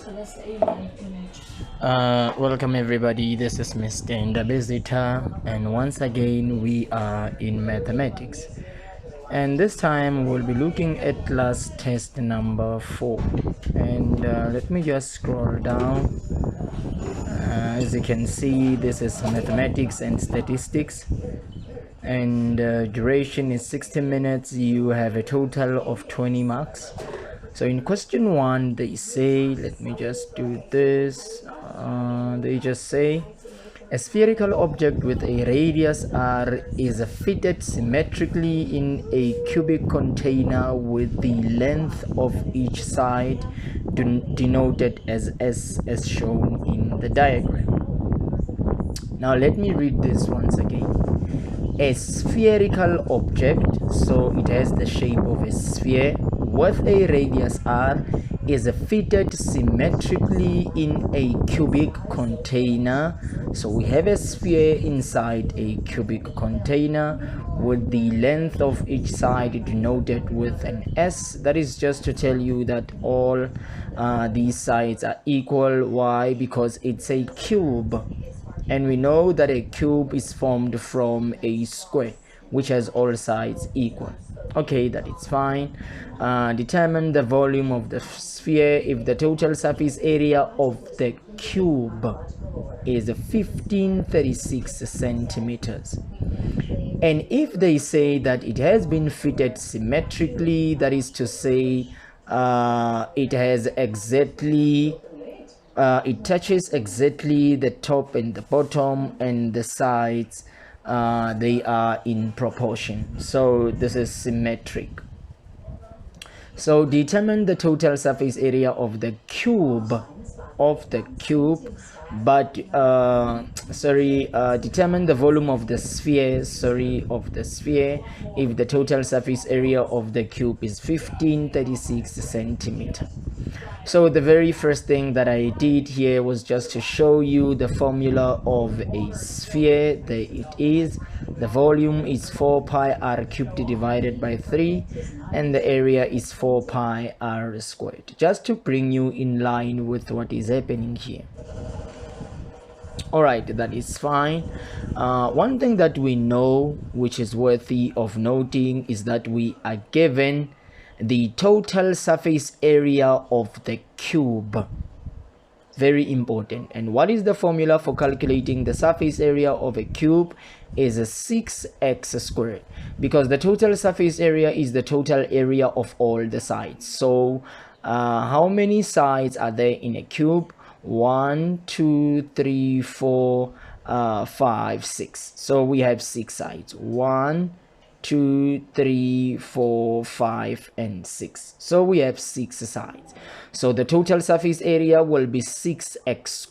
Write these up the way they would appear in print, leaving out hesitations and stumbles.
So that's the AI image. Welcome everybody, this is Mr. Ndabezita, and once again we are in mathematics, and this time we'll be looking at class test number 4. And let me just scroll down. As you can see, this is mathematics and statistics, and duration is 60 minutes. You have a total of 20 marks. So in question 1 they say, let me just do this. They just say a spherical object with a radius r is fitted symmetrically in a cubic container with the length of each side denoted as s, as shown in the diagram. Now let me read this once again. A spherical object, so it has the shape of a sphere, with a radius r is fitted symmetrically in a cubic container. So we have a sphere inside a cubic container with the length of each side denoted with an s. That is just to tell you that all these sides are equal. Why? Because it's a cube, and we know that a cube is formed from a square which has all sides equal. Okay, that is fine. Determine the volume of the sphere if the total surface area of the cube is 1536 centimeters, and if they say that it has been fitted symmetrically, that is to say it has exactly it touches exactly the top and the bottom, and the sides they are in proportion, so this is symmetric. So determine the total surface area of the cube, but determine the volume of the sphere, if the total surface area of the cube is 1536 centimeter. So the very first thing that I did here was just to show you the formula of a sphere. There it is. The volume is 4 pi r cubed divided by 3, and the area is 4 pi r squared, just to bring you in line with what is happening here. All right, that is fine. One thing that we know, which is worthy of noting, is that we are given the total surface area of the cube. Very important. And what is the formula for calculating the surface area of a cube? Is a 6x squared, because the total surface area is the total area of all the sides. So how many sides are there in a cube? 1, 2, 3, 4, 5, 6. So we have 6 sides. 1, 2, 3, 4, 5, and 6. So we have 6 sides. So the total surface area will be 6s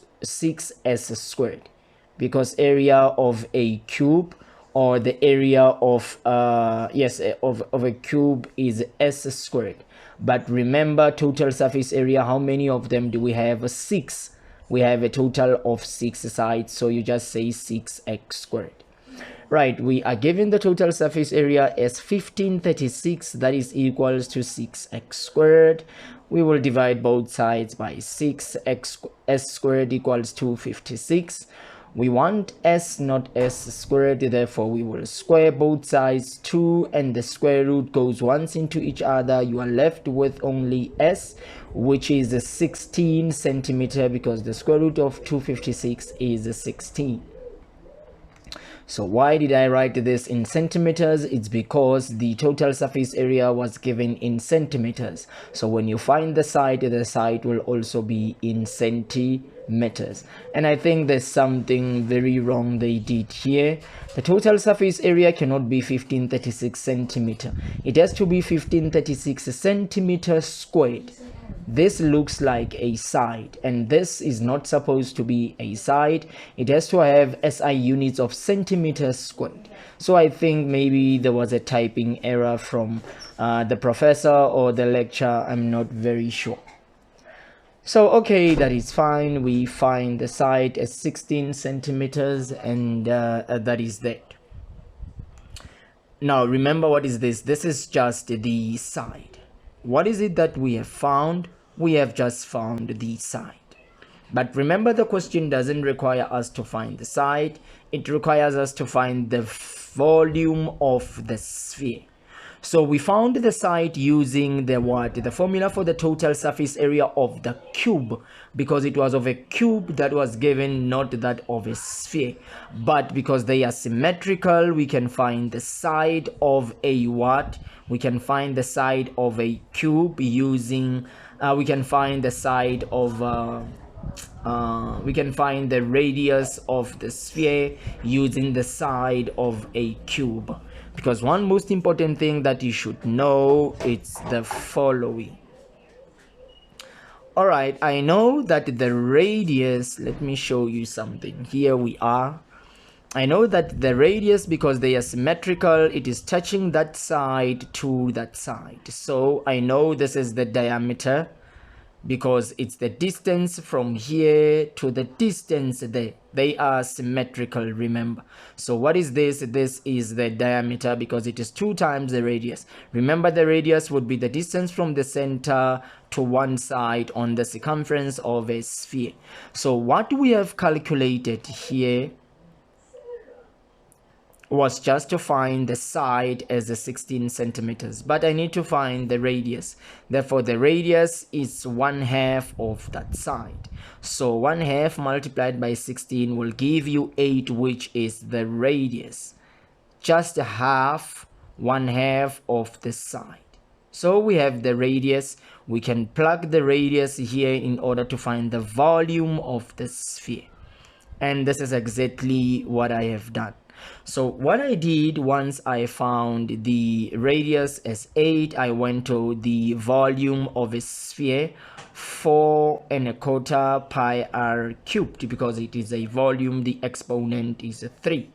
squared, because area of a cube, or the area of of a cube, is s squared. But remember, total surface area, how many of them do we have? 6. We have a total of 6 sides, so you just say 6x squared. Right, we are given the total surface area as 1536, that is equals to 6x squared. We will divide both sides by 6. S squared equals 256. We want s, not s squared, therefore we will square both sides. 2 and the square root goes once into each other. You are left with only s, which is 16 centimeter, because the square root of 256 is 16. So why did I write this in centimeters? It's because the total surface area was given in centimeters. So when you find the side will also be in centimeters. And I think there's something very wrong they did here. The total surface area cannot be 1536 centimeter. It has to be 1536 centimeters squared. This looks like a side, and this is not supposed to be a side. It has to have SI units of centimeters squared. So I think maybe there was a typing error from the professor or the lecturer. I'm not very sure. So okay, that is fine. We find the side as 16 centimeters, and that is that. Now remember, what is this? This is just the side. What is it that we have found? we have just found the side. But remember, the question doesn't require us to find the side, it requires us to find the volume of the sphere. So we found the side using the formula for the total surface area of the cube, because it was of a cube that was given, not that of a sphere. But because they are symmetrical, we can find the side of a we can find the side of a cube using we can find the side of we can find the radius of the sphere using the side of a cube. Because one most important thing that you should know, it's the following. All right, I know that the radius, let me show you something. Here we are. I know that the radius, because they are symmetrical, it is touching that side to that side. So I know this is the diameter, because it's the distance from here to the distance there. They are symmetrical, remember. So what is this? This is the diameter, because it is 2 times the radius. Remember, the radius would be the distance from the center to one side on the circumference of a sphere. So what we have calculated here was just to find the side as a 16 centimeters, but I need to find the radius. Therefore the radius is 1/2 of that side. So 1/2 multiplied by 16 will give you 8, which is the radius. Just half, 1/2 of the side. So we have the radius. We can plug the radius here in order to find the volume of the sphere. And this is exactly what I have done. So what I did, once I found the radius as 8, I went to the volume of a sphere, 4¼ pi r cubed, because it is a volume, the exponent is 3.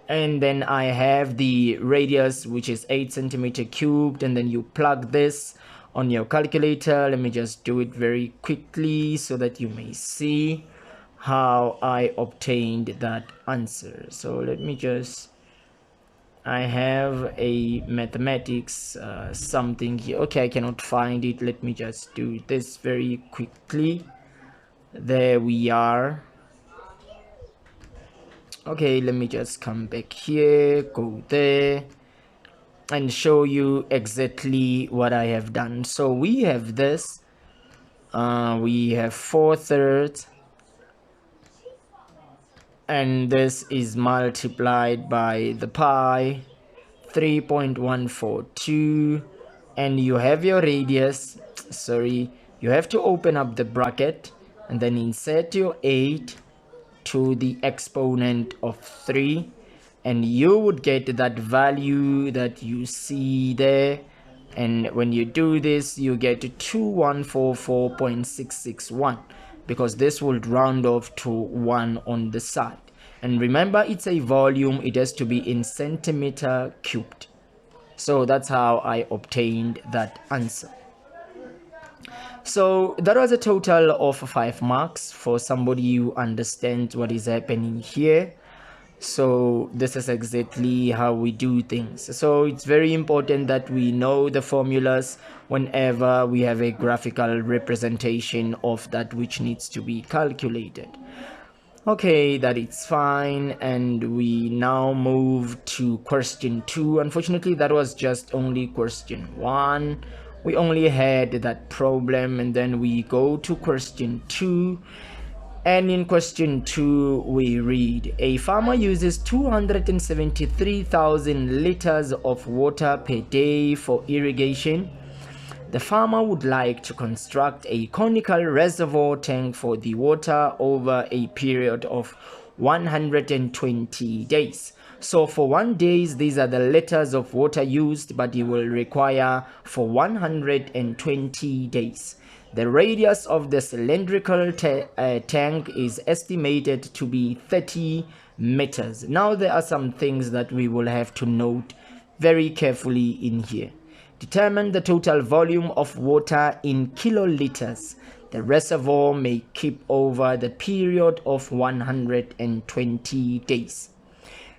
And then I have the radius, which is 8 centimeter cubed, and then you plug this on your calculator. Let me just do it very quickly so that you may see how I obtained that answer. So let me just, I have a mathematics something here. Okay, I cannot find it. Let me just do this very quickly. There we are. Okay, let me just come back here, go there, and show you exactly what I have done. So we have this, we have 4/3, and this is multiplied by the pi, 3.142, and you have your radius. Sorry, you have to open up the bracket and then insert your 8 to the exponent of 3, and you would get that value that you see there. And when you do this, you get 2144.661, because this will round off to 1 on the side. And remember, it's a volume, it has to be in centimeter cubed. So that's how I obtained that answer. So that was a total of 5 marks for somebody who understands what is happening here. So this is exactly how we do things. So it's very important that we know the formulas whenever we have a graphical representation of that which needs to be calculated. Okay, that is fine, and we now move to question 2. Unfortunately, that was just only question 1. We only had that problem, and then we go to question 2. And in question 2, we read, a farmer uses 273,000 liters of water per day for irrigation. The farmer would like to construct a conical reservoir tank for the water over a period of 120 days. So for 1 day, these are the liters of water used, but you will require for 120 days. The radius of the cylindrical tank is estimated to be 30 meters. Now there are some things that we will have to note very carefully in here. Determine the total volume of water in kiloliters the reservoir may keep over the period of 120 days.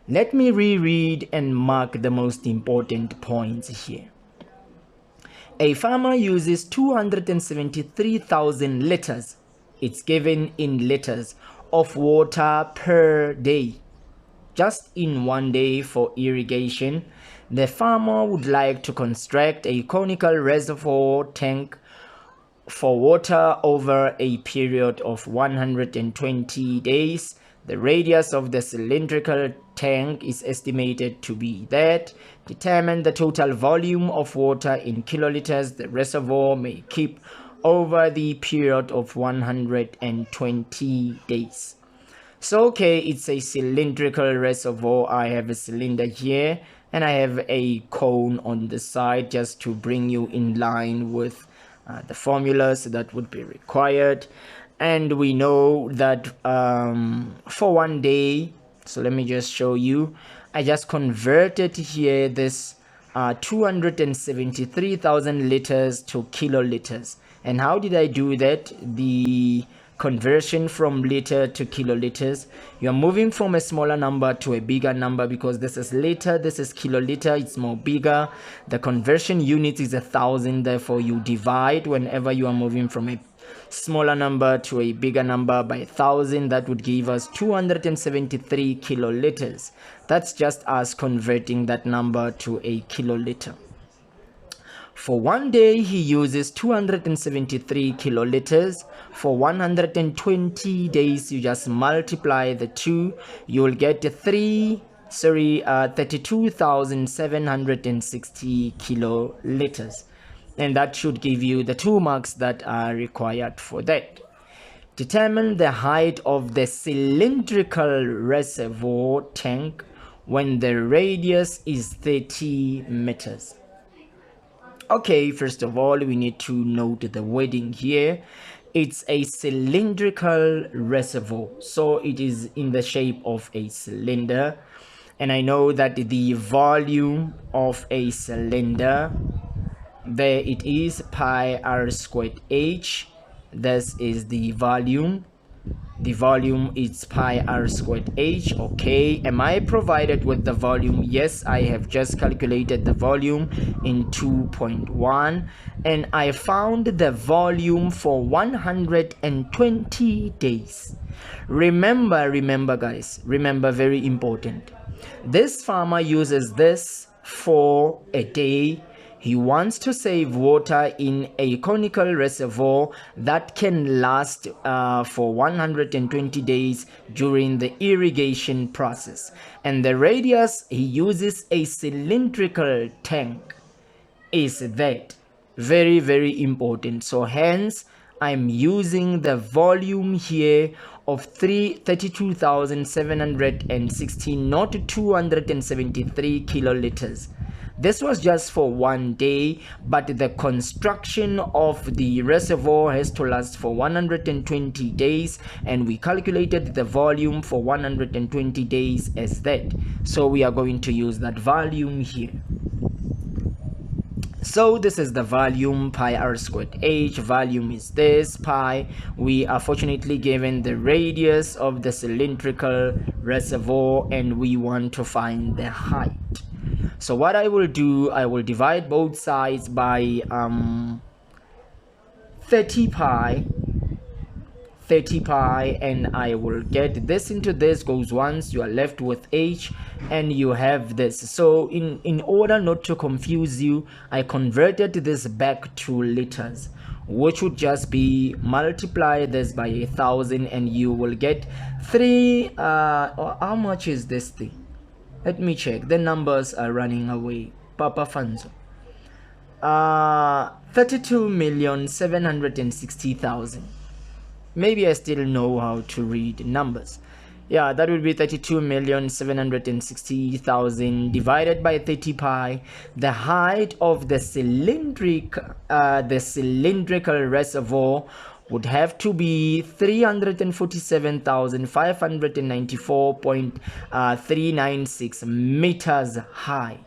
Let me reread and mark the most important points here. A farmer uses 273,000 liters, it's given in liters, of water per day. Just in one day for irrigation, the farmer would like to construct a conical reservoir tank for water over a period of 120 days. The radius of the cylindrical tank is estimated to be that. Determine the total volume of water in kiloliters the reservoir may keep over the period of 120 days. So okay, it's a cylindrical reservoir. I have a cylinder here and I have a cone on the side just to bring you in line with the formulas that would be required. And we know that for one day, so let me just show you, I just converted here this 273,000 liters to kiloliters. And how did I do that? The conversion from liter to kiloliters, you're moving from a smaller number to a bigger number, because this is liter, this is kiloliter, it's more bigger. The conversion unit is 1,000, therefore you divide whenever you are moving from a smaller number to a bigger number by 1,000. That would give us 273 kiloliters. That's just us converting that number to a kiloliter. For one day, he uses 273 kiloliters. For 120 days, you just multiply the two, you will get 32,760 kiloliters. And that should give you the 2 marks that are required for that. Determine the height of the cylindrical reservoir tank when the radius is 30 meters. Okay, first of all, we need to note the wording here. It's a cylindrical reservoir, so it is in the shape of a cylinder. And I know that the volume of a cylinder, there it is, pi r squared h. This is the volume. The volume is pi r squared h. Okay, am I provided with the volume? Yes, I have just calculated the volume in 2.1 and I found the volume for 120 days. Remember guys, remember, very important, this farmer uses this for a day. He wants to save water in a conical reservoir that can last for 120 days during the irrigation process. And the radius he uses a cylindrical tank is that. Very, very important. So hence, I'm using the volume here of 32,716, not 273 kiloliters. This was just for one day, but the construction of the reservoir has to last for 120 days, and we calculated the volume for 120 days as that. So we are going to use that volume here. So this is the volume, pi r squared h. Volume is this, pi. We are fortunately given the radius of the cylindrical reservoir and we want to find the height. So what I will do, I will divide both sides by 30 pi, and I will get this into this, goes once, you are left with h, and you have this. So in order not to confuse you, I converted this back to liters, which would just be multiply this by 1,000 and you will get 3 how much is this thing? Let me check. The numbers are running away. Papa Fanzo. 32,760,000. Maybe I still know how to read numbers. Yeah, that would be 32,760,000 divided by 30 pi. The height of the cylindrical reservoir would have to be 347,594.396 meters high.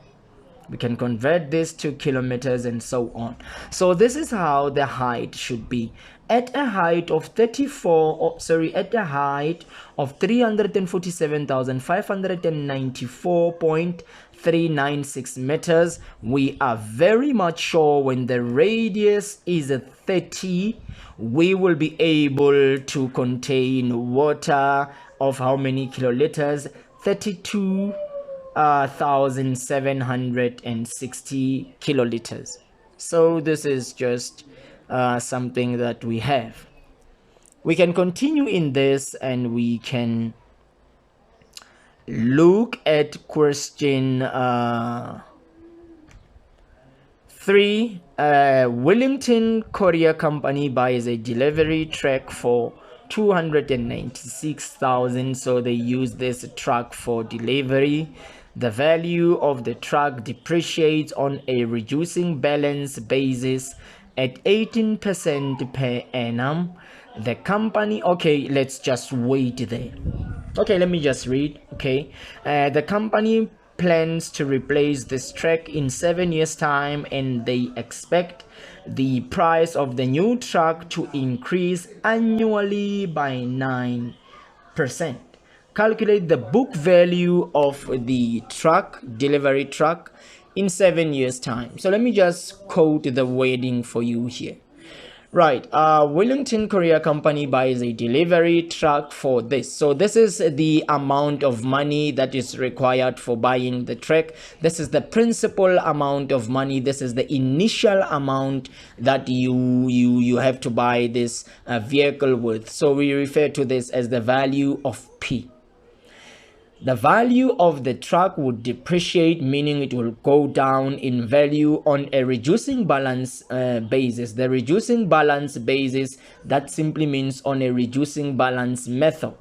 We can convert this to kilometers and so on. So this is how the height should be. At a height of 347,594.396 meters, we are very much sure when the radius is 30, we will be able to contain water of how many kiloliters? 32,760 kiloliters. So this is just something that we have. We can continue in this and we can look at question 3. Wellington Courier Company buys a delivery truck for 296,000. So they use this truck for delivery. The value of the truck depreciates on a reducing balance basis at 18% per annum. The company, okay, let's just wait there. Okay, let me just read. Okay, the company plans to replace this truck in 7 years time, and they expect the price of the new truck to increase annually by 9%. Calculate the book value of the truck, delivery truck, in 7 years time. So let me just quote the wording for you here. Right, Wellington Courier Company buys a delivery truck for this. So this is the amount of money that is required for buying the truck. This is the principal amount of money. This is the initial amount that you have to buy this vehicle with. So we refer to this as the value of P. The value of the truck would depreciate, meaning it will go down in value on a reducing balance basis. The reducing balance basis, that simply means on a reducing balance method.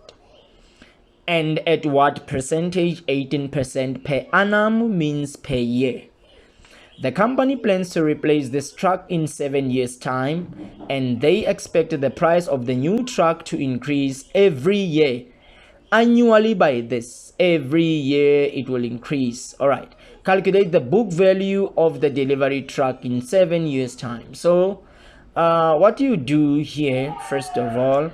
And at what percentage? 18% per annum means per year. The company plans to replace this truck in 7 years time, and they expect the price of the new truck to increase every year. Annually by this, every year it will increase. All right, calculate the book value of the delivery truck in 7 years time. So what you do here, first of all,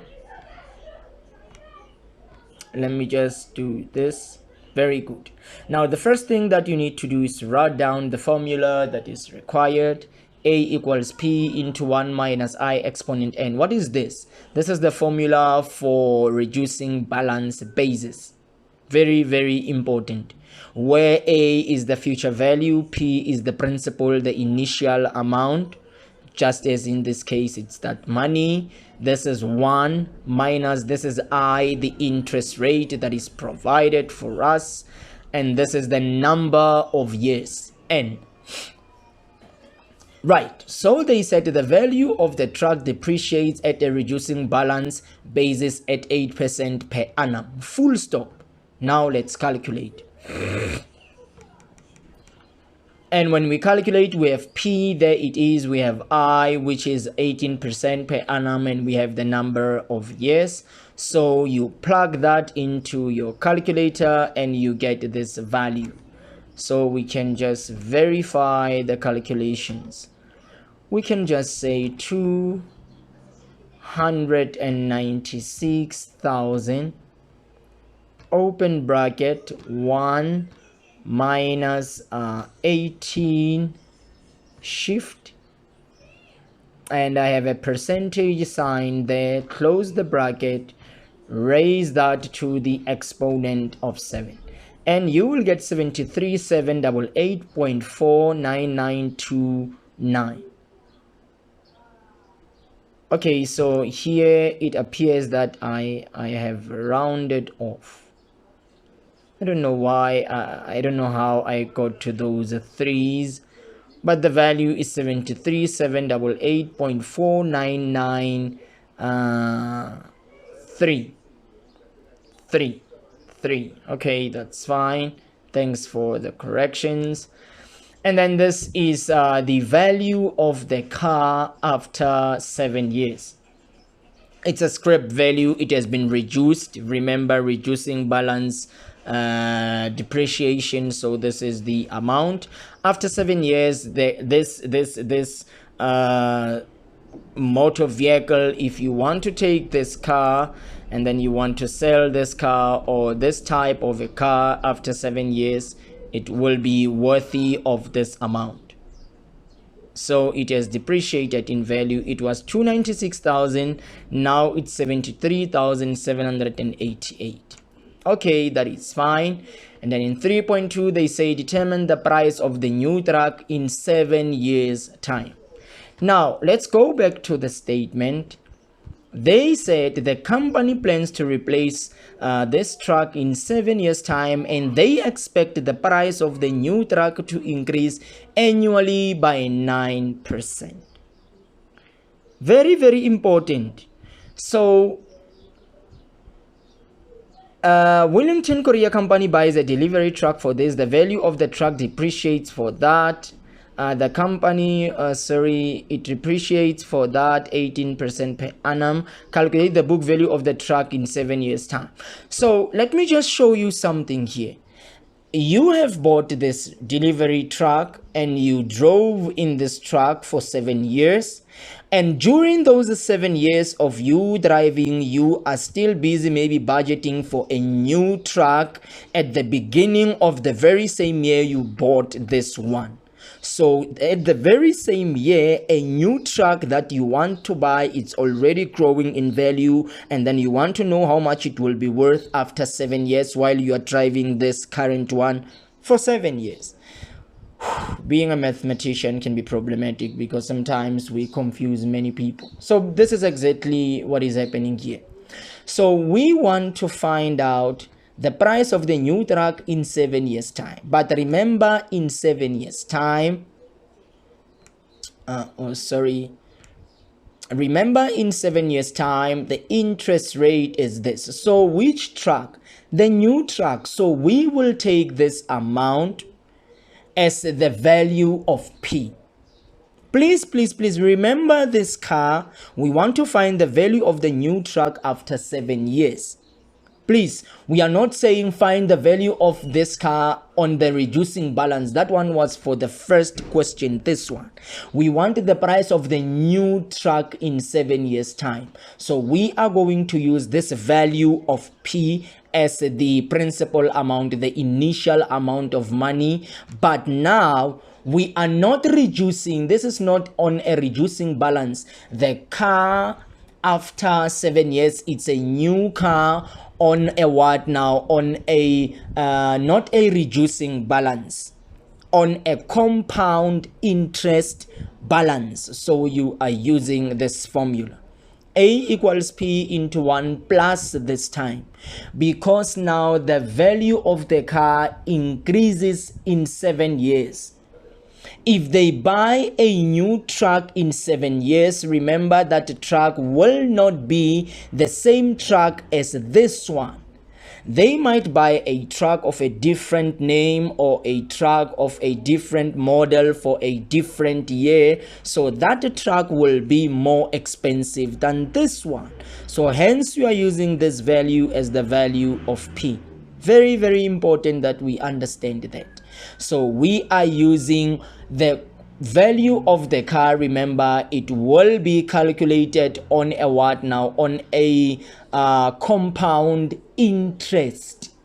let me just do this. Very good. Now the first thing that you need to do is write down the formula that is required. A equals P into 1 minus I exponent N. What is this? This is the formula for reducing balance basis. Very, very important. Where A is the future value, P is the principal, the initial amount. Just as in this case, it's that money. This is 1 minus, this is I, the interest rate that is provided for us. And this is the number of years, N. Right, so they said the value of the truck depreciates at a reducing balance basis at 8% per annum. Full stop. Now let's calculate. And when we calculate, we have P, there it is. We have I, which is 18% per annum, and we have the number of years. So you plug that into your calculator and you get this value. So we can just verify the calculations. We can just say 296,000 open bracket 1 minus 18 shift, and I have a percentage sign there, close the bracket, raise that to the exponent of 7, and you will get 73,788.49929. Okay, so here it appears that I have rounded off. I don't know why, I don't know how I got to those threes, but the value is 73,788.499 Okay, that's fine. Thanks for the corrections. And then this is the value of the car after 7 years. It's a scrap value. It has been reduced. Remember, reducing balance depreciation. So this is the amount. After 7 years, this motor vehicle, if you want to take this car and then you want to sell this car or this type of a car after 7 years, it will be worthy of this amount. So it has depreciated in value. It was 296,000, now it's 73,788. Okay, that is fine. And then in 3.2 they say determine the price of the new truck in 7 years time. Now let's go back to the statement. They said the company plans to replace this truck in 7 years time, and they expect the price of the new truck to increase annually by 9%. Very, very important. So Wilmington Courier Company buys a delivery truck for this. The value of the truck depreciates for that. The company, it depreciates for that 18% per annum. Calculate the book value of the truck in 7 years time. So let me just show you something here. You have bought this delivery truck and you drove in this truck for 7 years, and during those 7 years of you driving, you are still busy maybe budgeting for a new truck at the beginning of the very same year you bought this one. So at the very same year, a new truck that you want to buy, it's already growing in value, and then you want to know how much it will be worth after 7 years while you are driving this current one for 7 years. Being a mathematician can be problematic because sometimes we confuse many people. So this is exactly what is happening here. So we want to find out the price of the new truck in 7 years time. But remember, in 7 years time, remember in 7 years time, the interest rate is this. So which truck? The new truck. So we will take this amount as the value of P. Please remember this car. We want to find the value of the new truck after 7 years. Please, we are not saying find the value of this car on the reducing balance. That one was for the first question. This one, we wanted the price of the new truck in 7 years time. So we are going to use this value of P as the principal amount, the initial amount of money. But now we are not reducing. This is not on a reducing balance. The car after 7 years, it's a new car on a what now? On a not a reducing balance, on a compound interest balance. So you are using this formula, A equals P into 1 plus this time, because now the value of the car increases in 7 years. If they buy a new truck in 7 years, remember that the truck will not be the same truck as this one. They might buy a truck of a different name or a truck of a different model for a different year. So that truck will be more expensive than this one. So hence you are using this value as the value of P. Very, very important that we understand that. So we are using the value of the car. Remember, it will be calculated on a what now? On a compound interest.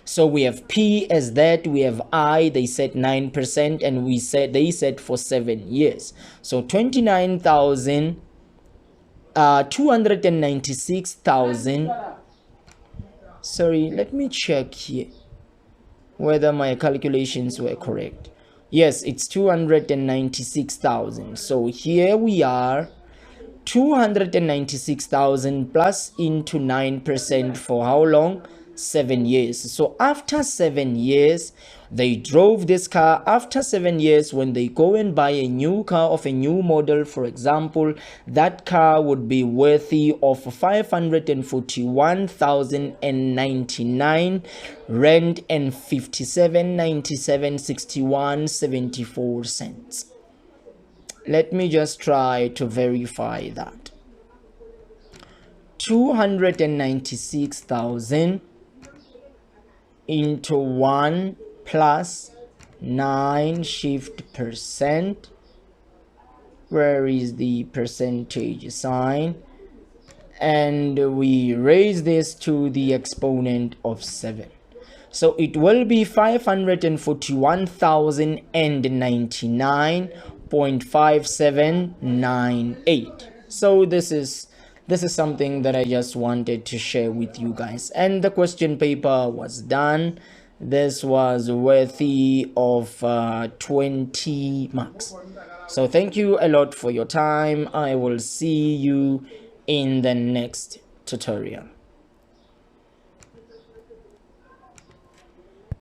So we have P as that, we have I, they said 9%, and they said for 7 years. So 296,000. Sorry, let me check here whether my calculations were correct. Yes, it's 296,000. So here we are, 296,000 plus into 9% for how long? 7 years. So after 7 years, they drove this car. After 7 years, when they go and buy a new car of a new model, for example, that car would be worthy of 541,099 rand and 57.97.61 cents. Let me just try to verify that. 296,000 into 1 plus 9 shift percent. Where is the percentage sign? And we raise this to the exponent of 7. So it will be 541,099.5798. So this is something that I just wanted to share with you guys. And the question paper was done. This was worthy of 20 marks. So thank you a lot for your time. I will see you in the next tutorial.